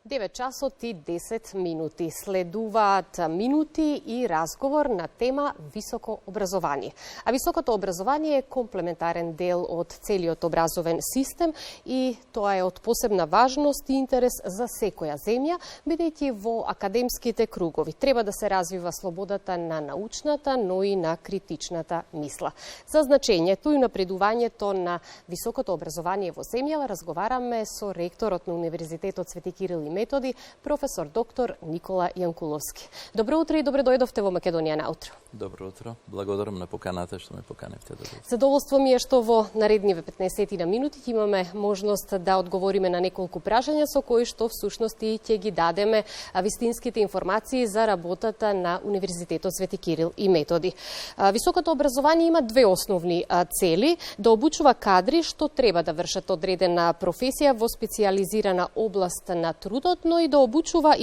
9 часот и 10 минути. Следуваат минути и разговор на тема високо образование. А високото образование е комплементарен дел од целиот образовен систем и тоа е од посебна важност и интерес за секоја земја, бидејќи во академските кругови треба да се развива слободата на научната, но и на критичната мисла. За значењето и напредувањето на високото образование во земјава разговараме со ректорот на Универзитетот Свети Кирил и Методи, професор доктор Никола Јанкуловски. Добро утро и добре дојдовте во Македонија наутро. Добро утро. Благодарам на поканата што ме поканевте да дојдете. Задоволство ми е што во наредниве 15 на минути имаме можност да одговориме на неколку прашања со кои што всушност и ќе ги дадеме вистинските информации за работата на Универзитетот Свети Кирил и Методи. Високото образование има две основни цели: да обучува кадри што треба да вршат одредена професија во специјализирана област на трудот, но и да обучува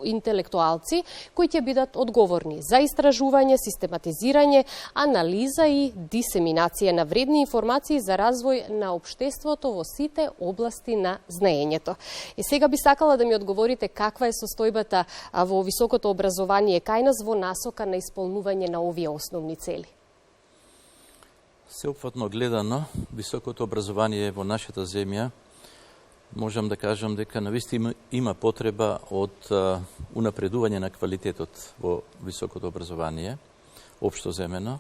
интелектуалци кои ќе бидат одговорни за истражување, систематизирање, анализа и дисеминација на вредни информации за развој на општеството во сите области на знаењето. И сега би сакала да ми одговорите каква е состојбата во високото образование кај нас во насока на исполнување на овие основни цели. Сеопфатно гледано, високото образование во нашата земја, можам да кажам дека навистина има потреба од унапредување на квалитетот во високото образование, општо земено.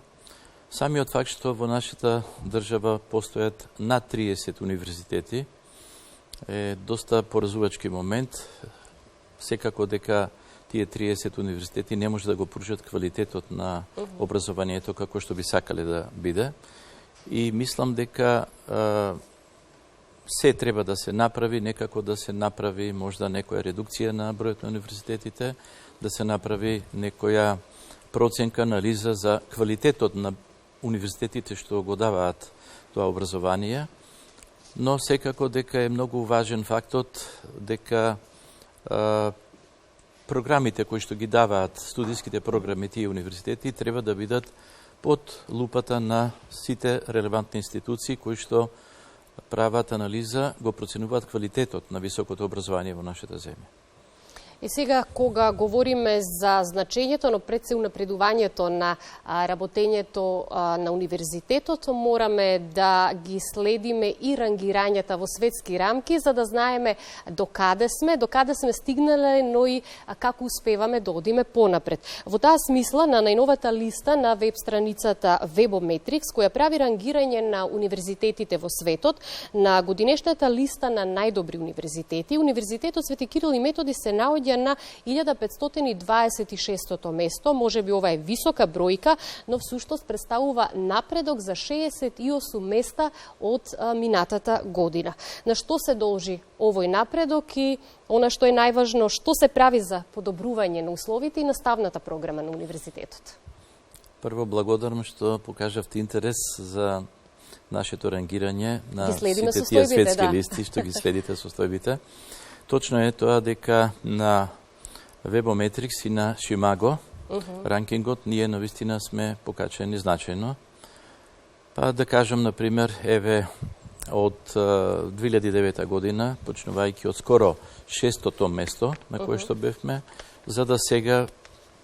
Самиот факт што во нашата држава постојат над 30 универзитети е доста поразувачки момент. Секако дека тие 30 универзитети не може да го пружат квалитетот на образованието како што би сакале да биде. И мислам дека се треба да се направи, некако да се направи можда некоја редукција на бројот на универзитетите, да се направи некоја проценка, анализа за квалитетот на универзитетите што го даваат тоа образование, но секако дека е многу важен фактот дека програмите кои што ги даваат студиските програми тие универзитети треба да бидат под лупата на сите релевантни институции кои што прават анализа, го проценуваат квалитетот на високото образование во нашата земја. И сега, кога говориме за значењето, но пред се унапредувањето на работењето на универзитетот, мораме да ги следиме и рангирањата во светски рамки, за да знаеме докаде сме стигнале, но и како успеваме да одиме понапред. Во таа смисла, на најновата листа на веб страницата Webometrics, која прави рангирање на универзитетите во светот, на годинешната листа на најдобри универзитети, Универзитетот Свети Кирил и Методи се наоѓа на 1526-то место. Може би ова е висока бројка, но всушност представува напредок за 68 места од минатата година. На што се должи овој напредок и она што е најважно, што се прави за подобрување на условите и наставната програма на универзитетот? Прво, благодарам што покажавте интерес за нашето рангирање на сите тие светски листи, што ги следите состојбите. Точно е тоа дека на Webometrics и на Шимаго ранкингот ние навистина сме покачени значајно. Па да кажам, например, еве од 2009 година, почнувајќи од скоро 600-то место на кое што бевме, за да сега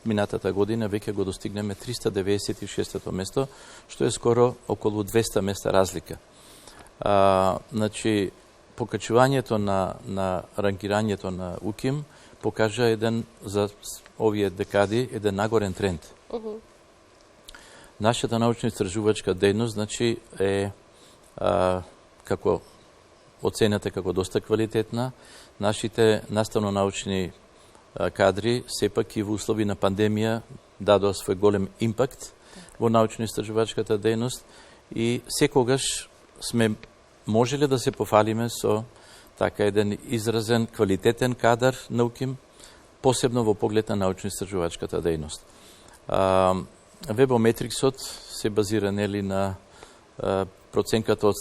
минатата година веќе го достигнеме 396-то место, што е скоро околу 200 места разлика. Значи, покачувањето на рангирањето на УКИМ покажа еден, за овие декади, еден нагорен тренд. Нашата научно-истражувачка дејност, значи, е како оценета како доста квалитетна. Нашите наставно-научни кадри, сепак и во услови на пандемија, дадоа свој голем импакт во научно-истражувачката дејност и секогаш сме можеле да се пофалиме со така еден изразен квалитетен кадар на УКИМ, посебно во поглед на научно-истражувачката дејност. Webometricsот се базира нели на проценката од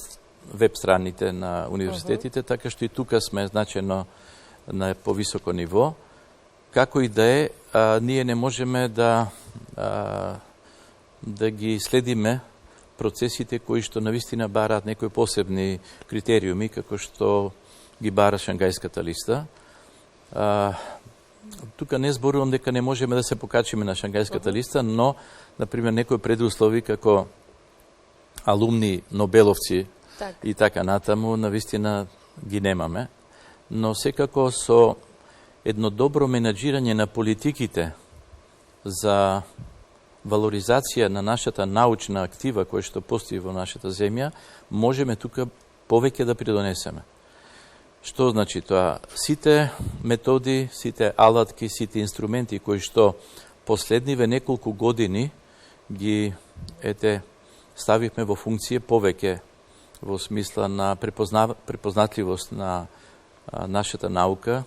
веб страните на универзитетите, така што и тука сме значено на повисоко ниво. Како и да е, ние не можеме да ги следиме процесите кои што навистина бараат некои посебни критериуми, како што ги бара Шангајската листа. тука не зборувам дека не можеме да се покачиме на Шангајската листа, но, например, некои предуслови како алумни Нобеловци и така натаму, навистина ги немаме. Но секако со едно добро менаџирање на политиките за валоризација на нашата научна актива која што постои во нашата земја, можеме тука повеќе да придонесеме. Што значи тоа? Сите методи, сите алатки, сите инструменти кои што последниве неколку години ги ставивме во функција повеќе во смисла на препознатливост на нашата наука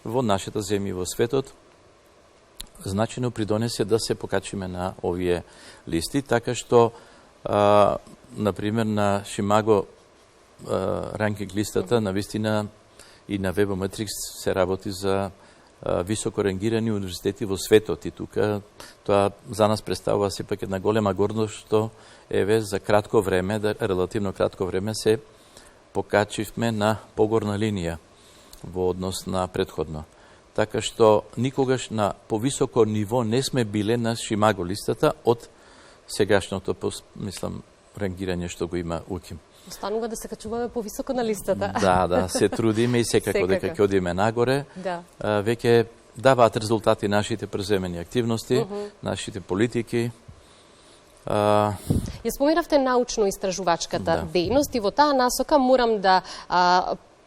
во нашата земја и во светот, значено придонесе да се покачиме на овие листи, така што, например, на Шимаго ранкинг листата, навистина и на Webometrics се работи за високо рангирани универзитети во светот и тука тоа за нас представува сепак една голема гордост што за кратко време, релативно кратко време се покачивме на погорна линија во однос на претходно. Така што никогаш на повисоко ниво не сме биле на Шимаго листата од сегашното, мислам, рангирање што го има УКИМ. Останува да се качуваме повисоко на листата. Да, се трудиме и секако дека ќе одиме нагоре. Веќе даваат резултати нашите преземени активности, нашите политики. Ја споменавте научно-истражувачката дејност и во таа насока морам да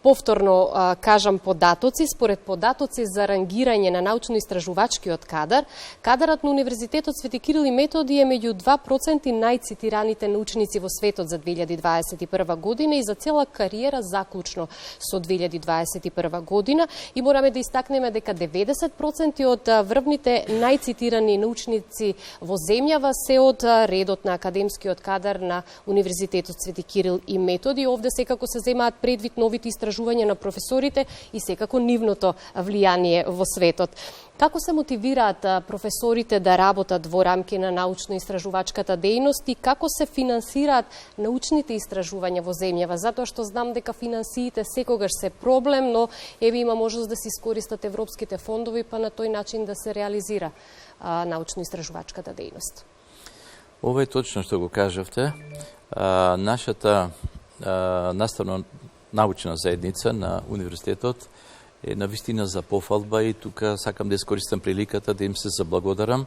повторно кажам податоци. Според податоци за рангирање на научно-истражувачкиот кадар, кадарот на Универзитетот Свети Кирил и Методи е меѓу 2% најцитираните научници во светот за 2021 година и за цела кариера заклучно со 2021 година. И мораме да истакнеме дека 90% од врвните најцитирани научници во земјава се од редот на академскиот кадар на Универзитетот Свети Кирил и Методи. Овде секако се земаат предвид новите истражувања на професорите и секако нивното влијание во светот. Како се мотивираат професорите да работат во рамки на научно-истражувачката дејност и како се финансираат научните истражувања во земјава? Затоа што знам дека финансиите секогаш се проблем, но има можност да се искористат европските фондови, па на тој начин да се реализира научно-истражувачката дејност. Ова е точно што го кажавте. Нашата наставно научна заедница на универзитетот е навистина за пофалба и тука сакам да искористам приликата да им се заблагодарам,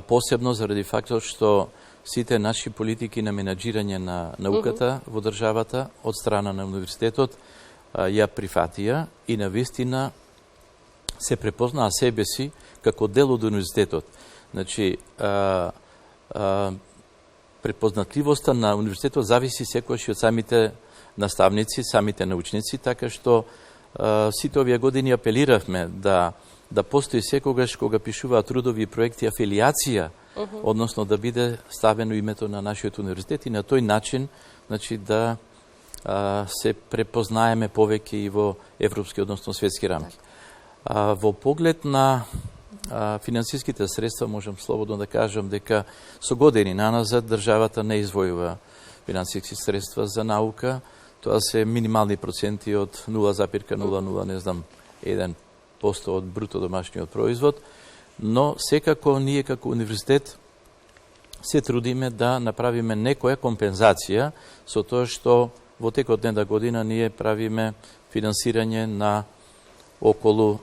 посебно заради фактот што сите наши политики на менаџирање на науката во државата од страна на универзитетот ја прифатија и навистина се препознаа себе си како дел од универзитетот. Значи, препознатливоста на универзитетот зависи секојаш и од самите наставници, самите научници, така што сите овие години апелиравме да постои секогаш кога пишуваат трудови и проекти афилијација, односно да биде ставено името на нашиот универзитет и на тој начин, значи, да се препознаеме повеќе и во европски, односно светски рамки. Во поглед на финансиските средства, можам слободно да кажам дека со години наназад државата не извојува финансиски средства за наука. Тоа се минимални проценти од 0,00, не знам, 1% од бруто домашниот производ, но секако ние како универзитет се трудиме да направиме некоја компензација со тоа што во текот на една година ние правиме финансирање на околу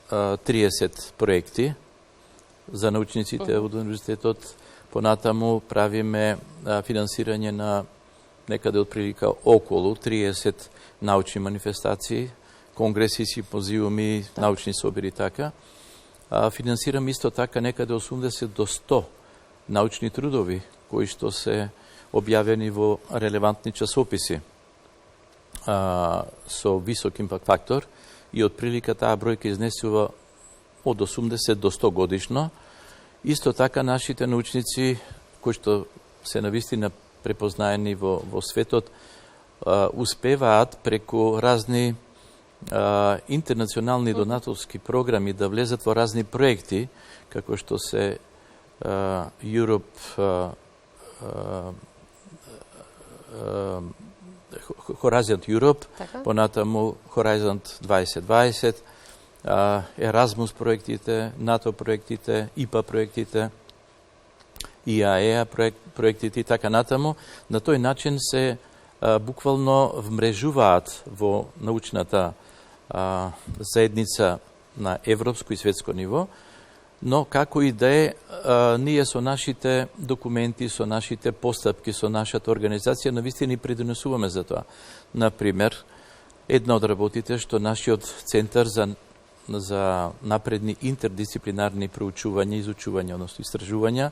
30 проекти за научниците од универзитетот. Понатаму правиме финансирање на некаде од прилика околу 30 научни манифестации, конгреси, симпозиуми, научни собери така. Финансирам исто така некаде 80 до 100 научни трудови кои што се објавени во релевантни часописи со висок импакт фактор и од прилика таа бројка изнесува од 80 до 100 годишно. Исто така нашите научници кои што се навистина препознаени во светот успеваат преку разни интернационални донаторски програми да влезат во разни проекти, како што се Horizon Europe, понатаму Horizon 2020, Еразмус проектите, НАТО проектите, ИПА проектите, ИАЕА проектите и така натаму. На тој начин се буквално вмрежуваат во научната заедница на европско и светско ниво, но како и да е, ние со нашите документи, со нашите постапки, со нашата организација, навистина ни придонесуваме за тоа. Например, една од работите што нашиот центар за напредни интердисциплинарни проучувања, изучувања, односно истражувања,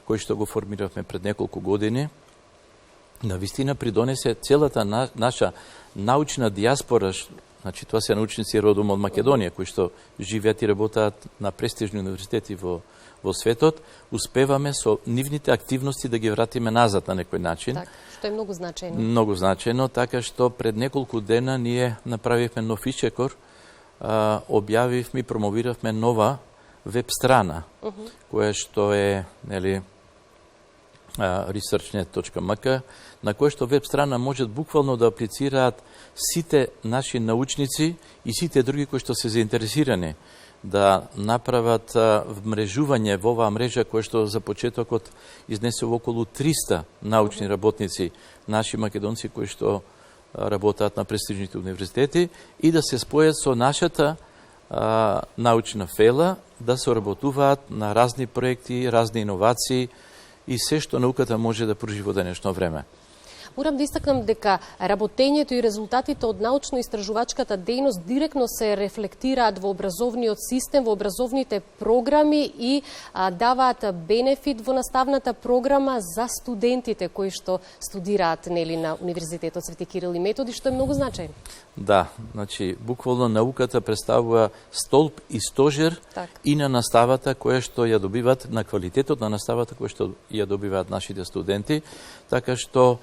кој што го формиравме пред неколку години, навистина придонесе целата наша научна диаспора. Значи, тоа се научници родом од Македонија, кои што живеат и работаат на престижни универзитети во светот, успеваме со нивните активности да ги вратиме назад на некој начин. Так, што е многу значајно. Многу значајно, така што пред неколку дена ние направивме нов ичекор, објавивме и промовиравме нова веб страна, која што е, нели, researchnet.mk, на која што веб страна можат буквално да аплицираат сите наши научници и сите други кои што се заинтересирани да направат вмрежување во оваа мрежа која што за почетокот изнесе околу 300 научни работници, наши македонци кои што работаат на престижните универзитети и да се спојат со нашата научна фела, да се работуваат на разни проекти, разни иновации и се што науката може да пружи во денешно време. Морам да истакнам дека работењето и резултатите од научно-истражувачката дејност директно се рефлектираат во образовниот систем, во образовните програми и даваат бенефит во наставната програма за студентите кои што студираат, нели, на Универзитетот Свети Кирил и Методи, што е многу значајно. Да, значи буквално науката представува столб и стожер и на наставата која што ја добиваат, на квалитетот на наставата која што ја добиваат нашите студенти, така што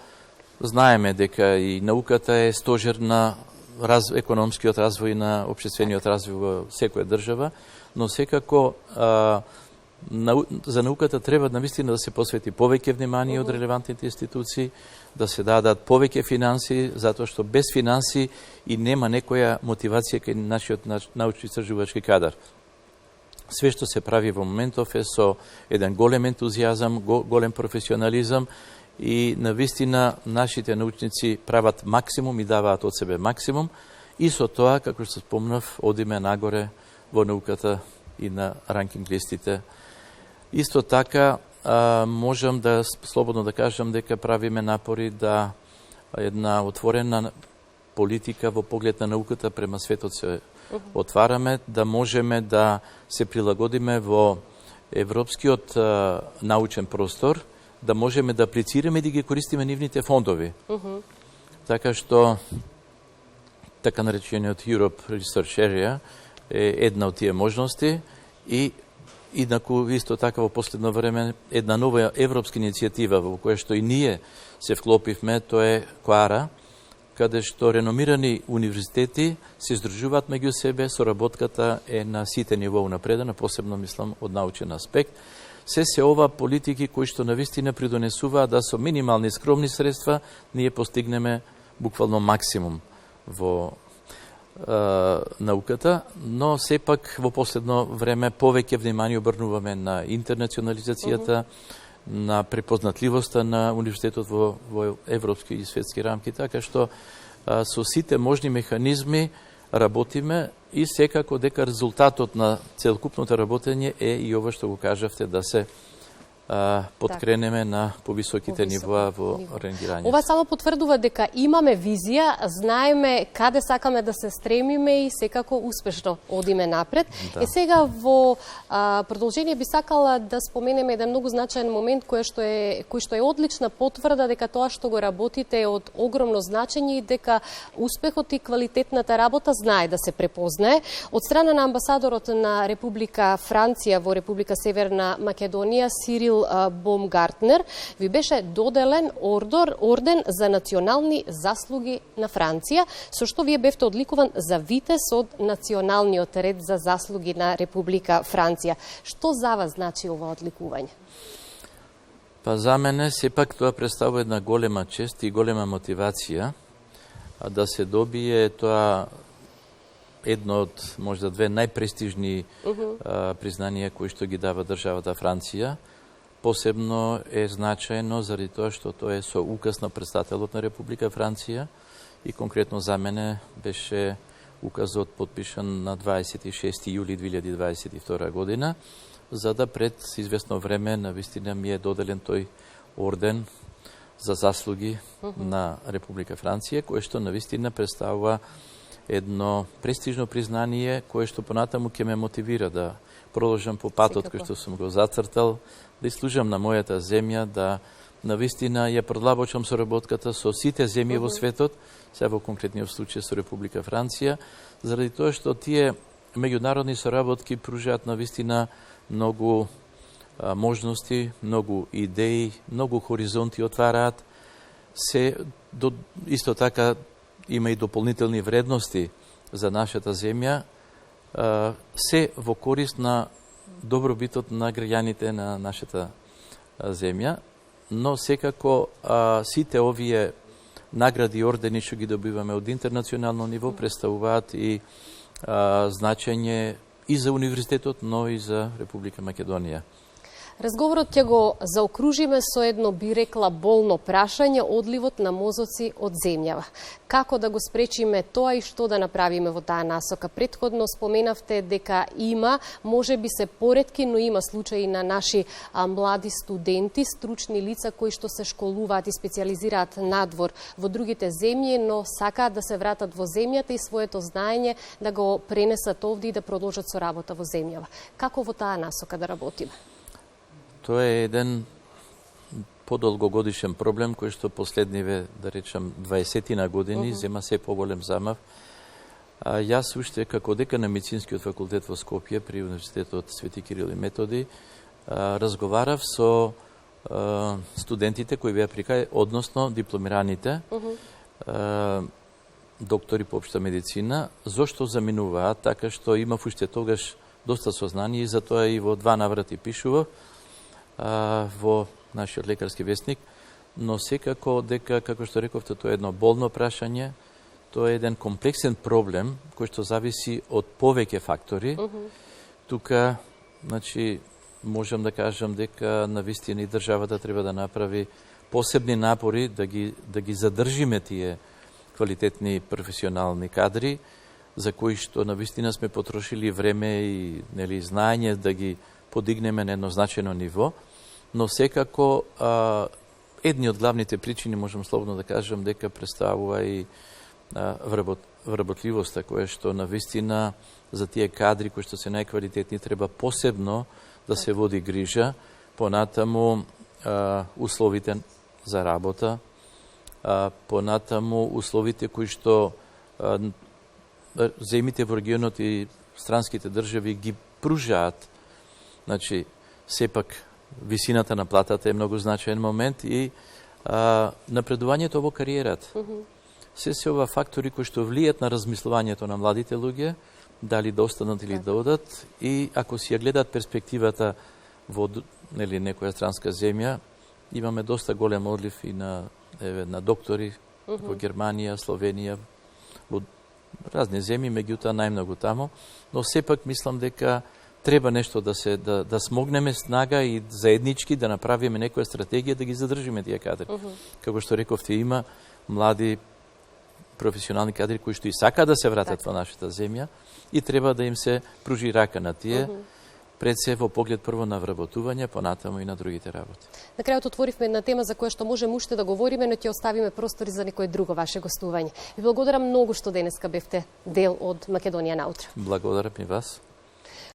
знаеме дека и науката е стожер на економскиот развој, на општествениот развој во секоја држава, но секако за науката треба навистина да се посвети повеќе внимание од релевантните институции, да се дадат повеќе финанси, затоа што без финанси и нема некоја мотивација кај нашиот научно-истражувачки кадар. Све што се прави во моментов е со еден голем ентузијазам, голем професионализам, и навистина нашите научници прават максимум и даваат од себе максимум и со тоа, како што спомнав, одиме нагоре во науката и на ранкинг листите. Исто така, можам да слободно да кажам дека правиме напори да една отворена политика во поглед на науката према светот се отвараме, да можеме да се прилагодиме во европскиот научен простор, да можеме да аплицираме и да ги користиме нивните фондови. Така што, така наречениот Europe Research Area е една од тие можности и инаку исто така во последно време една нова европска иницијатива во која што и ние се вклопивме, тоа е КОАРА, каде што реномирани универзитети се издружуваат меѓу себе, соработката е на сите ниво унапредена, посебно мислам од научен аспект. Се ова политики кои што навистина придонесуваат да со минимални скромни средства ние постигнеме буквално максимум во науката, но сепак во последно време повеќе внимание обрнуваме на интернационализацијата, на препознатливоста на универзитетот во европски и светски рамки, така што со сите можни механизми работиме и секако дека резултатот на целокупното работење е и ова што го кажавте, да се подкренеме на повисоките нивоа во рангирањето. Ова само потврдува дека имаме визија, знаеме каде сакаме да се стремиме и секако успешно одиме напред. Да. Сега во продолжение би сакала да споменеме еден многу значаен момент кој што е одлична потврда дека тоа што го работите е од огромно значење и дека успехот и квалитетната работа знае да се препознае. Од страна на амбасадорот на Република Франција во Република Северна Македонија, Сирил Бомгартнер, ви беше доделен орден за национални заслуги на Франција, со што вие бевте одликуван за витез од националниот ред за заслуги на Република Франција. Што за вас значи ова одликување? Па за мене сепак тоа представува една голема чест и голема мотивација да се добие тоа едно од можда две најпрестижни признанија кои што ги дава државата Франција. Посебно е значајно заради тоа што тоа е со указ на претставителот на Република Франција и конкретно за мене беше указот подпишан на 26. јули 2022 година, за да пред известно време навистина ми е доделен тој орден за заслуги на Република Франција, кое што навистина представува едно престижно признание, кое што понатаму ќе ме мотивира да продолжам по патот кој што сум го зацртал, да служам на мојата земја, да навистина ја продлабочам соработката со сите земји во светот, сега во конкретниот случај со Република Франција, заради тоа што тие меѓународни соработки пружаат навистина многу можности, многу идеи, многу хоризонти отвараат. Исто така има и дополнителни вредности за нашата земја, се во корист на добробитот на граѓаните на нашата земја, но секако сите овие награди и ордени што ги добиваме од интернационално ниво представуваат и значење и за универзитетот, но и за Република Македонија. Разговорот ќе го заокружиме со едно, би рекла, болно прашање, одливот на мозоци од земјава. Како да го спречиме тоа и што да направиме во таа насока? Претходно споменавте дека има, може би се поретки, но има случаи на наши млади студенти, стручни лица кои што се школуваат и специализираат надвор во другите земји, но сакаат да се вратат во земјата и своето знаење да го пренесат овде и да продолжат со работа во земјава. Како во таа насока да работиме? Тоа е еден подолгогодишен проблем кој што последниве, да речам, 20 години зема се поголем замав. Јас уште како декан на медицинскиот факултет во Скопје при Универзитетот Свети Кирил и Методи разговарав со студентите кои беа прикај, односно дипломираните доктори по општа медицина, зошто заминуваат, така што имав уште тогаш доста сознание и затоа и во 2 наврати пишував во нашиот лекарски вестник, но секако дека, како што рековте, тоа е едно болно прашање, тоа е еден комплексен проблем кој што зависи од повеќе фактори. Тука, значи, можам да кажам дека навистина и државата треба да направи посебни напори да ги задржиме тие квалитетни професионални кадри, за кои што навистина сме потрошили време и знаење да ги подигнеме на едно значено ниво, но секако едни од главните причини, можам слободно да кажам, дека представува и вработливоста, која што навистина за тие кадри кои што се најквалитетни треба посебно да се води грижа, понатаму условите за работа, понатаму условите кои што земите во регионот и странските држави ги пружаат. Значи, сепак висината на платата е многу значаен момент и напредувањето во кариерата. Се ова фактори кои што влијат на размислувањето на младите луѓе, дали да останат или да одат, и ако си ја гледаат перспективата во некоја странска земја, имаме доста голем одлив и на доктори во Германија, Словенија, во разни земји, меѓутоа најмногу таму, но сепак мислам дека треба нешто да смогнеме снага и заеднички да направиме некоја стратегија да ги задржиме тие кадри. Како што рековте, има млади професионални кадри кои што и сакаат да се вратат во нашата земја и треба да им се пружи рака на тие, пред се во поглед прво на вработување, понатаму и на другите работи. На крајот отворивме една тема за која што можеме уште да говориме, но ќе оставиме простори за некое друго ваше гостување. Ви благодарам многу што денеска бевте дел од Македонија наутро. Благодарам и вас.